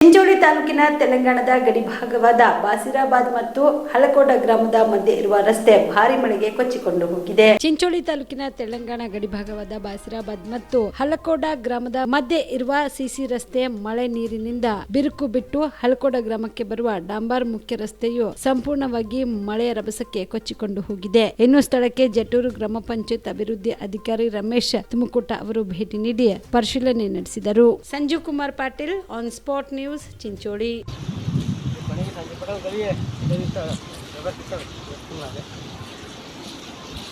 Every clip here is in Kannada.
ಚಿಂಚೋಳಿ ತಾಲೂಕಿನ ತೆಲಂಗಾಣದ ಗಡಿಭಾಗವಾದ ಬಾಸಿರಾಬಾದ್ ಮತ್ತು ಹಲಕೋಡ ಗ್ರಾಮದ ಮಧ್ಯೆ ಇರುವ ರಸ್ತೆ ಭಾರಿ ಮಳೆಗೆ ಕೊಚ್ಚಿಕೊಂಡು ಹೋಗಿದೆ. ಚಿಂಚೋಳಿ ತಾಲೂಕಿನ ತೆಲಂಗಾಣ ಗಡಿಭಾಗವಾದ ಬಾಸಿರಾಬಾದ್ ಮತ್ತು ಹಲಕೋಡ ಗ್ರಾಮದ ಮಧ್ಯೆ ಇರುವ ಸಿಸಿ ರಸ್ತೆ ಮಳೆ ನೀರಿನಿಂದ ಬಿರುಕು ಬಿಟ್ಟು ಹಲಕೋಡ ಗ್ರಾಮಕ್ಕೆ ಬರುವ ಡಾಂಬರ್ ಮುಖ್ಯ ರಸ್ತೆಯು ಸಂಪೂರ್ಣವಾಗಿ ಮಳೆಯ ರಭಸಕ್ಕೆ ಕೊಚ್ಚಿಕೊಂಡು ಹೋಗಿದೆ. ಇನ್ನು ಸ್ಥಳಕ್ಕೆ ಜಟೂರು ಗ್ರಾಮ ಪಂಚಾಯತ್ ಅಭಿವೃದ್ಧಿ ಅಧಿಕಾರಿ ರಮೇಶ್ ತುಮಕೂಟ ಅವರು ಭೇಟಿ ನೀಡಿ ಪರಿಶೀಲನೆ ನಡೆಸಿದರು. Sanjeev Kumar Patil on spot news Chincholi.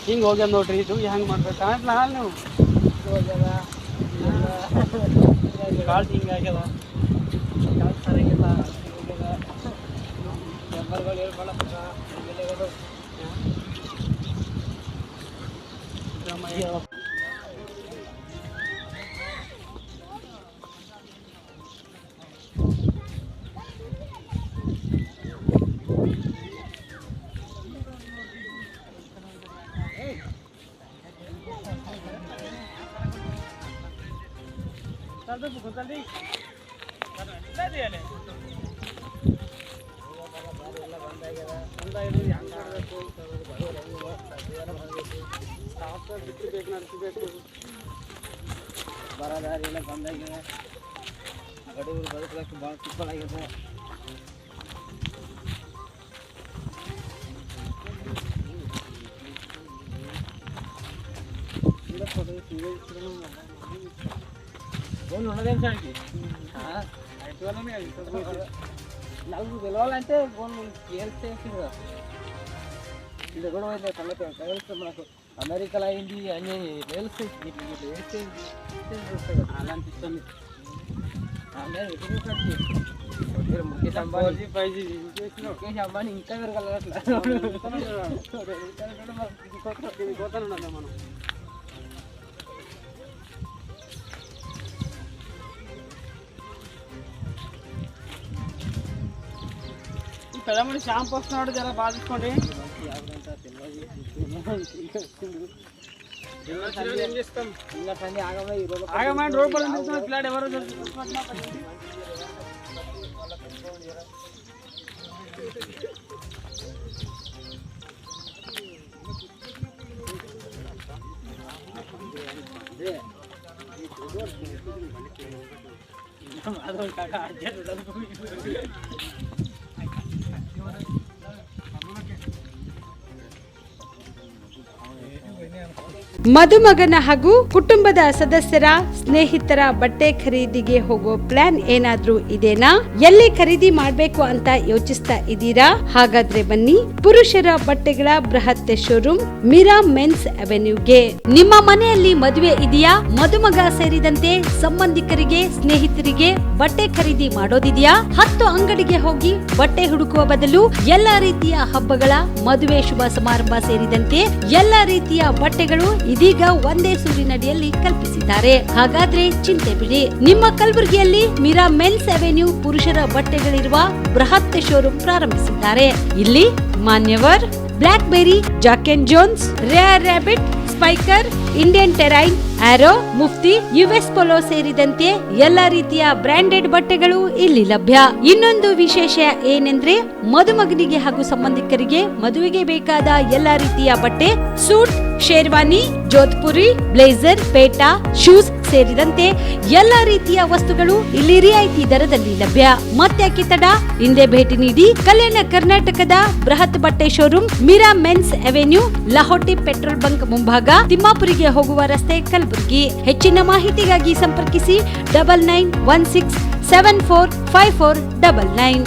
ಹಿಂಗೆ ಹೋಗ್ಯಾದ ನೋಡ್ರಿ, ಇದು ಹೆಂಗೆ ಮಾಡ್ಬೇಕು ಕಾಣಲ್ಲ ನೀವು ಕಾಳು ಹಿಂಗೆ ಆಗ್ಯದ, ಕಾಳು ಸರಿಯಾಗಿಲ್ಲ, ನಂಬರ್ಗಳು ಹೇಳ್ಕೊಳಕ್ಕ ಬರದಾರಿ ಎಲ್ಲ ಬಂದಾಗಿದೆ. ಬಡವರು ಬದುಕಲಿಕ್ಕೆ ಭಾಳ ತುಪ್ಪಲಾಗಿದೆ. ఫోన్ ఉన్నదేం సార్కి నలుగురు పిలవాలంటే ఫోన్ చేసేసి ఇది కూడా అయితే సంగతి తెలుసు. మనకు అమెరికాలో అయింది అన్నీ తెలుసు, అలాంటి ఇస్తుంది. ముఖేష్ అంబానీ ఇంకా పెరగలట్లా మనం. పెద్దమని షాంపూ వస్తున్నాడు, జర బాగా తీసుకోండి. ఆగమండి రోడ్ పడుతుంది పిల్లాడు ఎవరో ಮದುಮಗನ ಹಾಗೂ ಕುಟುಂಬದ ಸದಸ್ಯರ ಸ್ನೇಹಿತರ ಬಟ್ಟೆ ಖರೀದಿಗೆ ಹೋಗೋ ಪ್ಲಾನ್ ಏನಾದ್ರೂ ಇದೆನಾ? ಎಲ್ಲಿ ಖರೀದಿ ಮಾಡ್ಬೇಕು ಅಂತ ಯೋಚಿಸ್ತಾ ಇದ್ದೀರಾ? ಹಾಗಾದ್ರೆ ಬನ್ನಿ ಪುರುಷರ ಬಟ್ಟೆಗಳ ಬೃಹತ್ ಶೋರೂಮ್ ಮೀರಾ ಮೆನ್ಸ್ ಅವೆನ್ಯೂಗೆ. ನಿಮ್ಮ ಮನೆಯಲ್ಲಿ ಮದುವೆ ಇದೆಯಾ? ಮದುಮಗ ಸೇರಿದಂತೆ ಸಂಬಂಧಿಕರಿಗೆ ಸ್ನೇಹಿತರಿಗೆ ಬಟ್ಟೆ ಖರೀದಿ ಮಾಡೋದಿದೆಯಾ? 10 ಅಂಗಡಿಗೆ ಹೋಗಿ ಬಟ್ಟೆ ಹುಡುಕುವ ಬದಲು ಎಲ್ಲಾ ರೀತಿಯ ಹಬ್ಬಗಳ ಮದುವೆ ಶುಭ ಸಮಾರಂಭ ಸೇರಿದಂತೆ ಎಲ್ಲಾ ರೀತಿಯ ಬಟ್ಟೆಗಳು ಇದೀಗ ಒಂದೇ ಸೂರಿನಡಿಯಲ್ಲಿ ಕಲ್ಪಿಸಿದ್ದಾರೆ. ಹಾಗಾದ್ರೆ ಚಿಂತೆ ಬಿಡಿ, ನಿಮ್ಮ ಕಲಬುರಗಿಯಲ್ಲಿ ಮೀರಾ ಮೆನ್ಸ್ ಅವೆನ್ಯೂ ಪುರುಷರ ಬಟ್ಟೆಗಳಿರುವ ಬೃಹತ್ ಶೋರೂಮ್ ಪ್ರಾರಂಭಿಸಿದ್ದಾರೆ. ಇಲ್ಲಿ Manyavar, Blackberry, Jack and Jones, Rare Rabbit, Spykar, Indian Terrain, Arrow, Mufti, US Polo ಸೇರಿದಂತೆ ಎಲ್ಲಾ ರೀತಿಯ ಬ್ರಾಂಡೆಡ್ ಬಟ್ಟೆಗಳು ಇಲ್ಲಿ ಲಭ್ಯ. ಇನ್ನೊಂದು ವಿಶೇಷ ಏನೆಂದ್ರೆ ಮದುಮಗನಿಗೆ ಹಾಗೂ ಸಂಬಂಧಿಕರಿಗೆ ಮದುವೆಗೆ ಬೇಕಾದ ಎಲ್ಲಾ ರೀತಿಯ ಬಟ್ಟೆ, ಸೂಟ್, ಶೇರ್ವಾನಿ, ಜೋಧ್ಪುರಿ, ಬ್ಲೇಸರ್, ಪೇಟಾ, ಶೂಸ್ ಸೇರಿದಂತೆ ಎಲ್ಲಾ ರೀತಿಯ ವಸ್ತುಗಳು ಇಲ್ಲಿ ರಿಯಾಯಿತಿ ದರದಲ್ಲಿ ಲಭ್ಯ. ಮತ್ತ್ಯಾಕೆ ತಡ, ಹಿಂದೆ ಭೇಟಿ ನೀಡಿ. ಕಲ್ಯಾಣ ಕರ್ನಾಟಕದ ಬೃಹತ್ ಬಟ್ಟೆ showroom Meera men's avenue, Lahoti petrol bunk ಮುಂಭಾಗ, ತಿಮ್ಮಾಪುರಿಗೆ ಹೋಗುವ ರಸ್ತೆ, ಕಲಬುರಗಿ. ಹೆಚ್ಚಿನ ಮಾಹಿತಿಗಾಗಿ ಸಂಪರ್ಕಿಸಿ 9916745499.